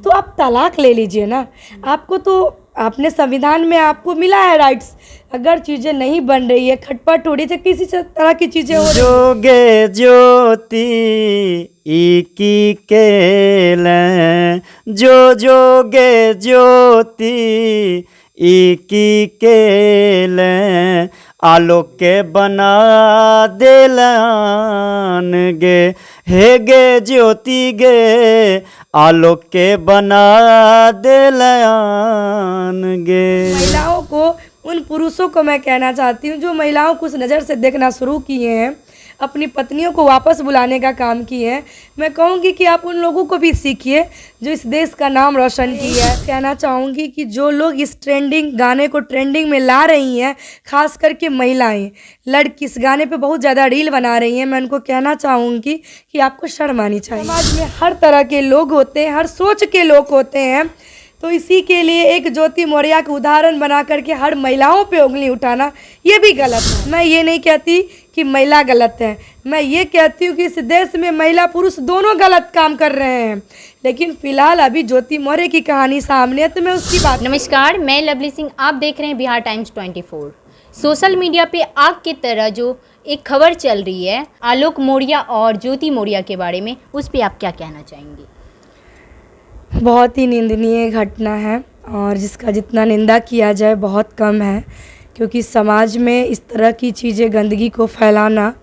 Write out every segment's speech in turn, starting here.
तो आप तलाक ले लीजिए ना। आपको तो आपने संविधान में आपको मिला है राइट्स। अगर चीज़ें नहीं बन रही है, खटपट हो रही है, किसी तरह की चीज़ें हो रही है, जोगे ज्योति इकी केलें, जो जोगे ज्योति इकी केलें, आलोक के बना देलान गे, हे गे ज्योति गे, आलोक के बना देलान गे। महिलाओं को, उन पुरुषों को मैं कहना चाहती हूँ जो महिलाओं को उस नज़र से देखना शुरू किए हैं, अपनी पत्नियों को वापस बुलाने का काम किए हैं, मैं कहूँगी कि आप उन लोगों को भी सीखिए जो इस देश का नाम रोशन किया है। कहना चाहूँगी कि जो लोग इस ट्रेंडिंग गाने को ट्रेंडिंग में ला रही हैं, खास करके महिलाएं, लड़की इस गाने पे बहुत ज़्यादा रील बना रही हैं, मैं उनको कहना चाहूँगी कि आपको शर्म आनी चाहिए। समाज में हर तरह के लोग होते हैं, हर सोच के लोग होते हैं, तो इसी के लिए एक ज्योति मौर्य का उदाहरण बना करके हर महिलाओं पे उंगली उठाना ये भी गलत है। मैं ये नहीं कहती कि महिला गलत है, मैं ये कहती हूँ कि इस देश में महिला पुरुष दोनों गलत काम कर रहे हैं, लेकिन फिलहाल अभी ज्योति मौर्य की कहानी सामने है तो मैं उसकी बात। नमस्कार, मैं लवली सिंह, आप देख रहे हैं बिहार टाइम्स 24। सोशल मीडिया पे आग की तरह जो एक खबर चल रही है आलोक मौर्य और ज्योति मौर्य के बारे में, उस पर आप क्या कहना चाहेंगे? बहुत ही निंदनीय घटना है और जिसका जितना निंदा किया जाए बहुत कम है, क्योंकि समाज में इस तरह की चीज़ें, गंदगी को फैलाना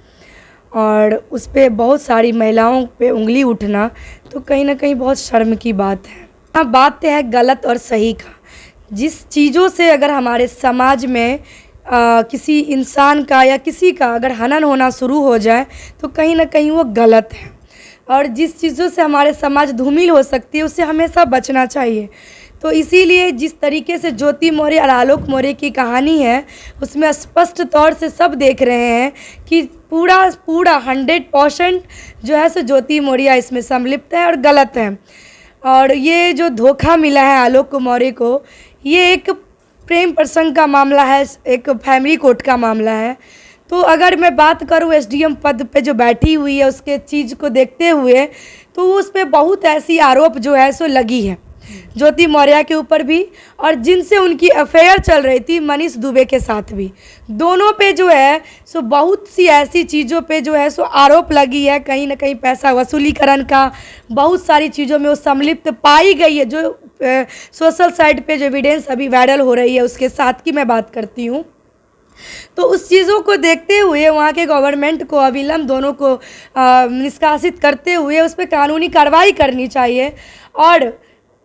और उस पर बहुत सारी महिलाओं पे उंगली उठना तो कहीं ना कहीं बहुत शर्म की बात है। हाँ, बात है गलत और सही का। जिस चीज़ों से अगर हमारे समाज में किसी इंसान का या किसी का अगर हनन होना शुरू हो जाए तो कहीं ना कहीं वो गलत है, और जिस चीज़ों से हमारे समाज धूमिल हो सकती है उससे हमेशा बचना चाहिए। तो इसीलिए जिस तरीके से ज्योति मौर्य और आलोक मौर्य की कहानी है उसमें स्पष्ट तौर से सब देख रहे हैं कि पूरा 100% जो है सो ज्योति मौर्य इसमें सम्मिलित है और गलत है। और ये जो धोखा मिला है आलोक मौर्य को, ये एक प्रेम प्रसंग का मामला है, एक फैमिली कोर्ट का मामला है। तो अगर मैं बात करूँ एसडीएम पद पे जो बैठी हुई है उसके चीज़ को देखते हुए, तो उस पर बहुत ऐसी आरोप जो है सो लगी है ज्योति मौर्य के ऊपर भी, और जिनसे उनकी अफेयर चल रही थी मनीष दुबे के साथ भी, दोनों पे जो है सो बहुत सी ऐसी चीज़ों पे जो है सो आरोप लगी है। कहीं ना कहीं पैसा वसूलीकरण का, बहुत सारी चीज़ों में वो सम्मिलित पाई गई है, जो सोशल साइट पे जो एविडेंस अभी वायरल हो रही है उसके साथ की मैं बात करती हूँ। तो उस चीज़ों को देखते हुए वहाँ के गवर्नमेंट को अविलंब दोनों को निष्कासित करते हुए उस पर कानूनी कार्रवाई करनी चाहिए। और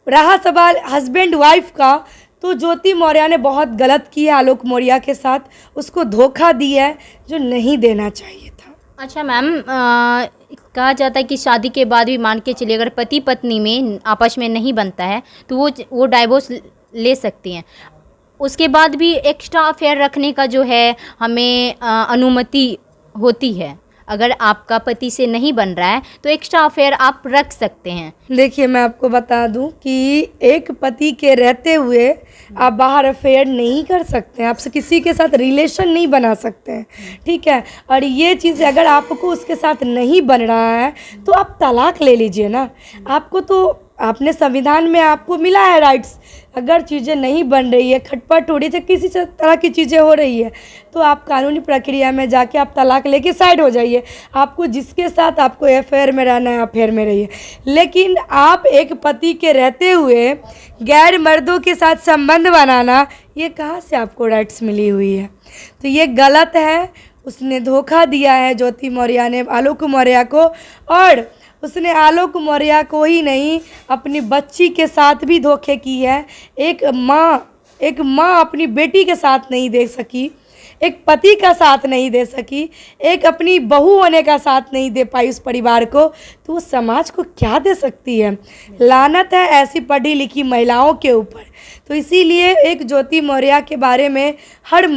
रहा सवाल हस्बैंड वाइफ का, तो ज्योति मौर्य ने बहुत गलत किया आलोक मौर्य के साथ, उसको धोखा दिया है जो नहीं देना चाहिए था। अच्छा मैम, कहा जाता है कि शादी के बाद भी मान के चलिए अगर पति पत्नी में आपस में नहीं बनता है तो वो डाइवोर्स ले सकती हैं, उसके बाद भी एक्स्ट्रा अफेयर रखने का जो है हमें अनुमति होती है। अगर आपका पति से नहीं बन रहा है तो एक्स्ट्रा अफेयर आप रख सकते हैं। देखिए, मैं आपको बता दूं कि एक पति के रहते हुए आप बाहर अफेयर नहीं कर सकते हैं, आपसे किसी के साथ रिलेशन नहीं बना सकते हैं, ठीक है। और ये चीज़ अगर आपको उसके साथ नहीं बन रहा है तो आप तलाक ले लीजिए ना। आपको तो आपने संविधान में आपको मिला है राइट्स। अगर चीज़ें नहीं बन रही है, खटपट हो रही है, किसी तरह की चीज़ें हो रही है, तो आप कानूनी प्रक्रिया में जाके आप तलाक लेके साइड हो जाइए। आपको जिसके साथ आपको अफेयर में रहना है अफेयर में रहिए, लेकिन आप एक पति के रहते हुए गैर मर्दों के साथ संबंध बनाना, ये कहाँ से आपको राइट्स मिली हुई है? तो ये गलत है। उसने धोखा दिया है ज्योति मौर्य ने आलोक मौर्य को, और उसने आलोक मौर्य को ही नहीं अपनी बच्ची के साथ भी धोखे की है। एक माँ अपनी बेटी के साथ नहीं दे सकी, एक पति का साथ नहीं दे सकी, एक अपनी बहू होने का साथ नहीं दे पाई उस परिवार को, तो वो समाज को क्या दे सकती है? लानत है ऐसी पढ़ी लिखी महिलाओं के ऊपर। तो इसीलिए एक ज्योति मौर्य के बारे में, हर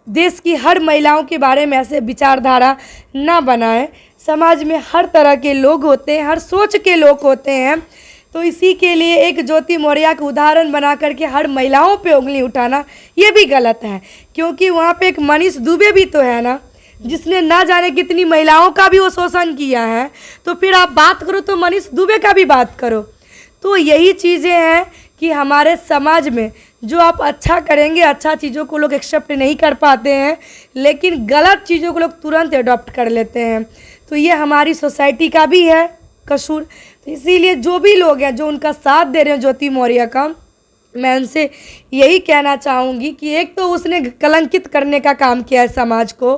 देश की हर महिलाओं के बारे में ऐसे विचारधारा ना बनाए। समाज में हर तरह के लोग होते हैं, हर सोच के लोग होते हैं, तो इसी के लिए एक ज्योति मौर्य का उदाहरण बना करके हर महिलाओं पे उंगली उठाना ये भी गलत है। क्योंकि वहाँ पे एक मनीष दुबे भी तो है ना, जिसने ना जाने कितनी महिलाओं का भी वो शोषण किया है। तो फिर आप बात करो तो मनीष दुबे का भी बात करो। तो यही चीज़ें हैं कि हमारे समाज में जो आप अच्छा करेंगे, अच्छा चीज़ों को लोग एक्सेप्ट नहीं कर पाते हैं, लेकिन गलत चीज़ों को लोग तुरंत अडॉप्ट कर लेते हैं। तो ये हमारी सोसाइटी का भी है कसूर। तो इसीलिए जो भी लोग हैं जो उनका साथ दे रहे हैं ज्योति मौर्य का, मैं उनसे यही कहना चाहूँगी कि एक तो उसने कलंकित करने का काम किया है समाज को,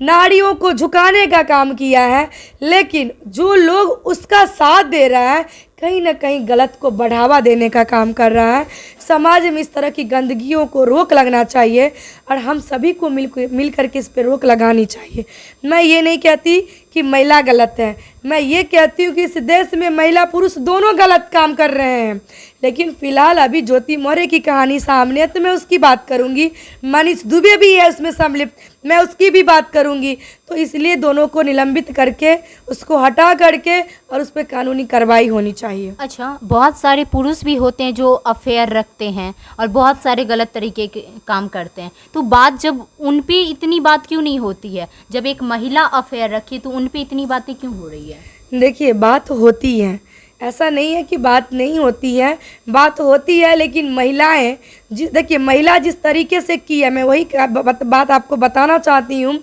नारियों को झुकाने का काम किया है, लेकिन जो लोग उसका साथ दे रहा है कहीं ना कहीं गलत को बढ़ावा देने का काम कर रहा है। समाज में इस तरह की गंदगियों को रोक लगना चाहिए और हम सभी को मिल करके इस पर रोक लगानी चाहिए। मैं ये नहीं कहती कि महिला गलत है, मैं ये कहती हूँ कि इस देश में महिला पुरुष दोनों गलत काम कर रहे हैं, लेकिन फ़िलहाल अभी ज्योति मौर्य की कहानी सामने है तो मैं उसकी बात करूँगी। मनीष दुबे भी है उसमें सम्मिलित, मैं उसकी भी बात करूँगी। तो इसलिए दोनों को निलंबित करके उसको हटा करके और उस पर कानूनी कार्रवाई होनी चाहिए। अच्छा, बहुत सारे पुरुष भी होते हैं जो अफेयर रखते हैं और बहुत सारे गलत तरीके के काम करते हैं, तो बात जब उन पे इतनी बात क्यों नहीं होती है? जब एक महिला अफेयर रखी तो उन पे इतनी बातें क्यों हो रही है? देखिए, बात होती है, ऐसा नहीं है कि बात नहीं होती है, बात होती है, लेकिन महिलाएं देखिए महिला जिस तरीके से की है, मैं वही बात आपको बताना चाहती हूँ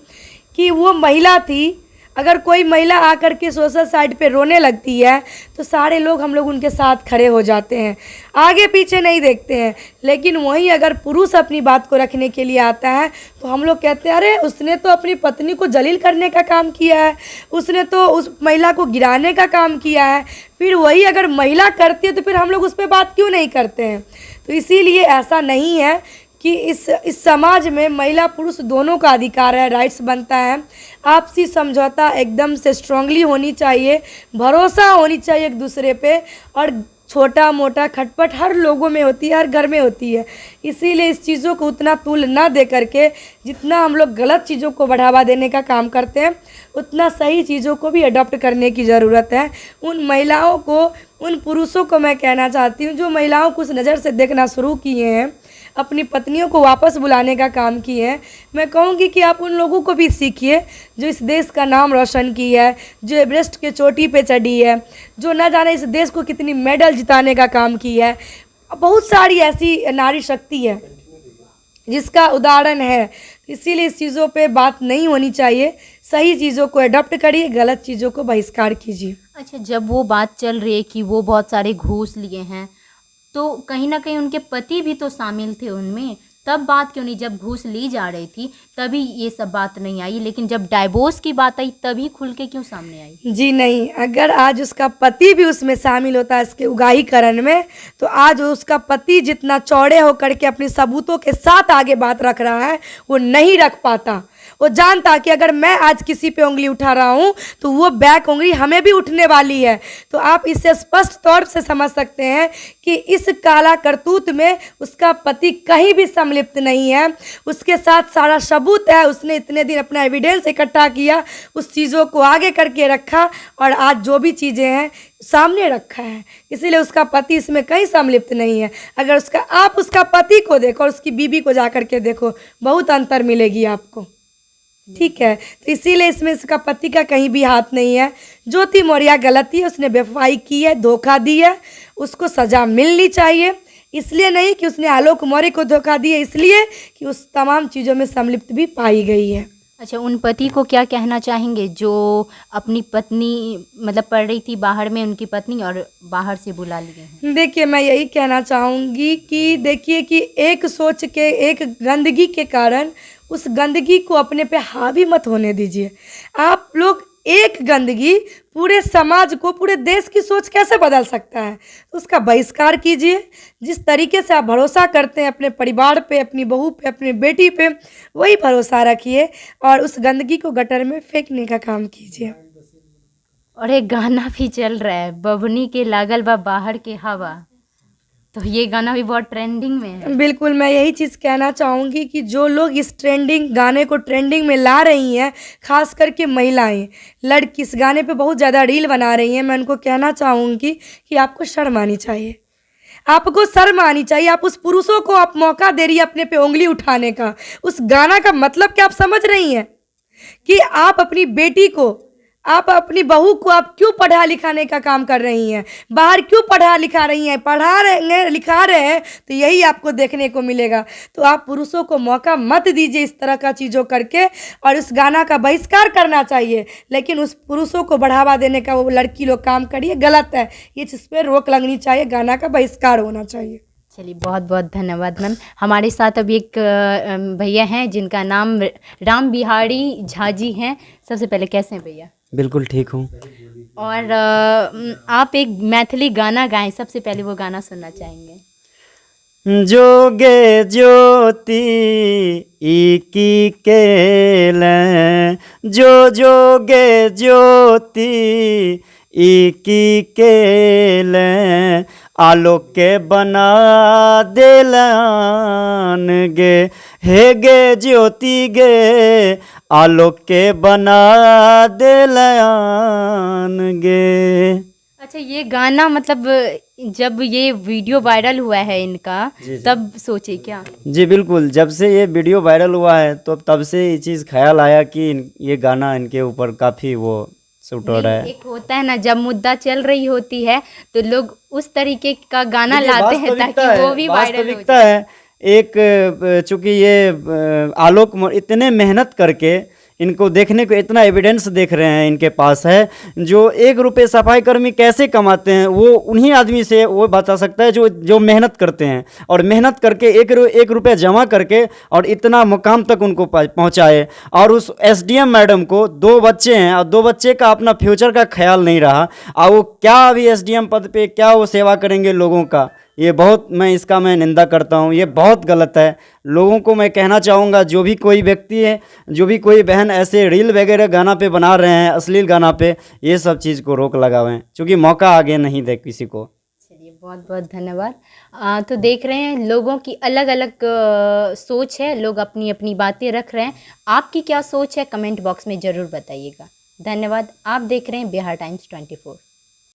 कि वो महिला थी। अगर कोई महिला आकर के सोशल साइट पे रोने लगती है तो सारे लोग हम लोग उनके साथ खड़े हो जाते हैं, आगे पीछे नहीं देखते हैं। लेकिन वहीं अगर पुरुष अपनी बात को रखने के लिए आता है तो हम लोग कहते हैं अरे उसने तो अपनी पत्नी को जलील करने का काम किया है, उसने तो उस महिला को गिराने का काम किया है। फिर वही अगर महिला करती है तो फिर हम लोग उस पर बात क्यों नहीं करते हैं? तो इसीलिए ऐसा नहीं है कि इस समाज में महिला पुरुष दोनों का अधिकार है, राइट्स बनता है। आपसी समझौता एकदम से स्ट्रांगली होनी चाहिए, भरोसा होनी चाहिए एक दूसरे पे, और छोटा मोटा खटपट हर लोगों में होती है, हर घर में होती है। इसीलिए इस चीज़ों को उतना तूल ना दे करके जितना हम लोग गलत चीज़ों को बढ़ावा देने का काम करते हैं, उतना सही चीज़ों को भी अडॉप्ट करने की ज़रूरत है। उन महिलाओं को, उन पुरुषों को मैं कहना चाहती हूँ जो महिलाओं को उस नज़र से देखना शुरू किए हैं, अपनी पत्नियों को वापस बुलाने का काम किए हैं, मैं कहूँगी कि आप उन लोगों को भी सीखिए जो इस देश का नाम रोशन की है, जो एवरेस्ट के चोटी पे चढ़ी है, जो न जाने इस देश को कितनी मेडल जिताने का काम किया है। बहुत सारी ऐसी नारी शक्ति है जिसका उदाहरण है। इसीलिए इस चीज़ों पे बात नहीं होनी चाहिए, सही चीज़ों को अडॉप्ट करिए, गलत चीज़ों को बहिष्कार कीजिए। अच्छा, जब वो बात चल रही है कि वो बहुत सारे घूस लिए हैं, तो कहीं ना कहीं उनके पति भी तो शामिल थे उनमें, तब बात क्यों नहीं? जब घूस ली जा रही थी तभी ये सब बात नहीं आई, लेकिन जब डाइवोर्स की बात आई तभी खुल के क्यों सामने आई? जी नहीं, अगर आज उसका पति भी उसमें शामिल होता है इसके उगाहीकरण में, तो आज उसका पति जितना चौड़े होकर के अपने सबूतों के साथ आगे बात रख रहा है वो नहीं रख पाता। वो जानता कि अगर मैं आज किसी पे उंगली उठा रहा हूँ तो वो बैक उंगली हमें भी उठने वाली है। तो आप इससे स्पष्ट तौर से समझ सकते हैं कि इस काला करतूत में उसका पति कहीं भी सम्मिलित नहीं है, उसके साथ सारा सबूत है। उसने इतने दिन अपना एविडेंस इकट्ठा किया, उस चीज़ों को आगे करके रखा और आज जो भी चीज़ें हैं सामने रखा है। इसीलिए उसका पति इसमें कहीं सम्मिलित नहीं है। अगर आप उसका पति को देखो और उसकी बीबी को जा कर के देखो, बहुत अंतर मिलेगी आपको, ठीक है। तो इसीलिए इसमें इसका पति का कहीं भी हाथ नहीं है। ज्योति मौर्य गलती है, उसने बेवफाई की है, धोखा दी है, उसको सज़ा मिलनी चाहिए। इसलिए नहीं कि उसने आलोक मौर्य को धोखा दिया, इसलिए कि उस तमाम चीज़ों में सम्मिलित भी पाई गई है। अच्छा, उन पति को क्या कहना चाहेंगे जो अपनी पत्नी मतलब पढ़ रही थी बाहर में, उनकी पत्नी, और बाहर से बुला लिए हैं? देखिए, मैं यही कहना चाहूँगी कि देखिए कि एक सोच के, एक गंदगी के कारण उस गंदगी को अपने पे हावी मत होने दीजिए। आप लोग एक गंदगी पूरे समाज को, पूरे देश की सोच कैसे बदल सकता है, उसका बहिष्कार कीजिए। जिस तरीके से आप भरोसा करते हैं अपने परिवार पे, अपनी बहू पे, अपनी बेटी पे, वही भरोसा रखिए और उस गंदगी को गटर में फेंकने का काम कीजिए। और एक गाना भी चल रहा है, बबनी के लागल बा बाहर के हवा, तो ये गाना भी बहुत ट्रेंडिंग में है। बिल्कुल, मैं यही चीज़ कहना चाहूँगी कि जो लोग इस गाने को ट्रेंडिंग में ला रही हैं, खास करके महिलाएं, लड़की इस गाने पे बहुत ज़्यादा रील बना रही हैं, मैं उनको कहना चाहूँगी कि आपको शर्म आनी चाहिए, आपको शर्म आनी चाहिए। आप उस पुरुषों को आप मौका दे रही है अपने पे उंगली उठाने का। उस गाना का मतलब क्या आप समझ रही हैं कि आप अपनी बेटी को, आप अपनी बहू को आप क्यों पढ़ा लिखाने का काम कर रही हैं? बाहर क्यों पढ़ा लिखा रही हैं? पढ़ा रहे लिखा रहे हैं तो यही आपको देखने को मिलेगा। तो आप पुरुषों को मौका मत दीजिए इस तरह का चीज़ों करके, और उस गाना का बहिष्कार करना चाहिए। लेकिन उस पुरुषों को बढ़ावा देने का वो लड़की लोग काम करिए, गलत है। ये चीज़ पे रोक लगनी चाहिए, गाना का बहिष्कार होना चाहिए। चलिए, बहुत बहुत धन्यवाद मैम। हमारे साथ अभी एक भैया हैं जिनका नाम राम बिहारी झा जी हैं। सबसे पहले कैसे हैं भैया? बिल्कुल ठीक हूँ। और आप एक मैथिली गाना गाएं, सबसे पहले वो गाना सुनना चाहेंगे। जोगे ज्योति की केल, जो जोगे ज्योति की केल, आलोक के बना देलन गे, हे गे ज्योति गे, आलोक के बना देलन गे। अच्छा, ये गाना मतलब जब ये वीडियो वायरल हुआ है इनका, तब सोचे क्या? जी बिल्कुल, जब से ये वीडियो वायरल हुआ है तो तब से ये चीज़ ख्याल आया कि ये गाना इनके ऊपर काफ़ी वो सूट हो रहा है। एक होता है ना, जब मुद्दा चल रही होती है तो लोग उस तरीके का गाना लाते हैं ताकि वो भी वायरल हो जाए। है। एक चूंकि ये आलोक इतने मेहनत करके इनको देखने को इतना एविडेंस देख रहे हैं इनके पास है, जो 1 रुपये सफाई कर्मी कैसे कमाते हैं वो उन्हीं आदमी से वो बता सकता है जो मेहनत करते हैं, और मेहनत करके 1 रुपये जमा करके और इतना मुकाम तक उनको पहुंचाए। और उस एसडीएम मैडम को 2 बच्चे हैं और 2 बच्चे का अपना फ्यूचर का ख्याल नहीं रहा, और वो क्या अभी एसडीएम पद पे क्या वो सेवा करेंगे लोगों का। ये बहुत मैं निंदा करता हूँ, ये बहुत गलत है। लोगों को मैं कहना चाहूँगा, जो भी कोई व्यक्ति है, जो भी कोई बहन ऐसे रील वगैरह गाना पे बना रहे हैं, अश्लील गाना पे, ये सब चीज़ को रोक लगावें, क्योंकि मौका आगे नहीं दे किसी को। चलिए, बहुत बहुत धन्यवाद। तो देख रहे हैं लोगों की अलग अलग सोच है, लोग अपनी अपनी बातें रख रहे हैं। आपकी क्या सोच है कमेंट बॉक्स में ज़रूर बताइएगा। धन्यवाद। आप देख रहे हैं बिहार टाइम्स 24।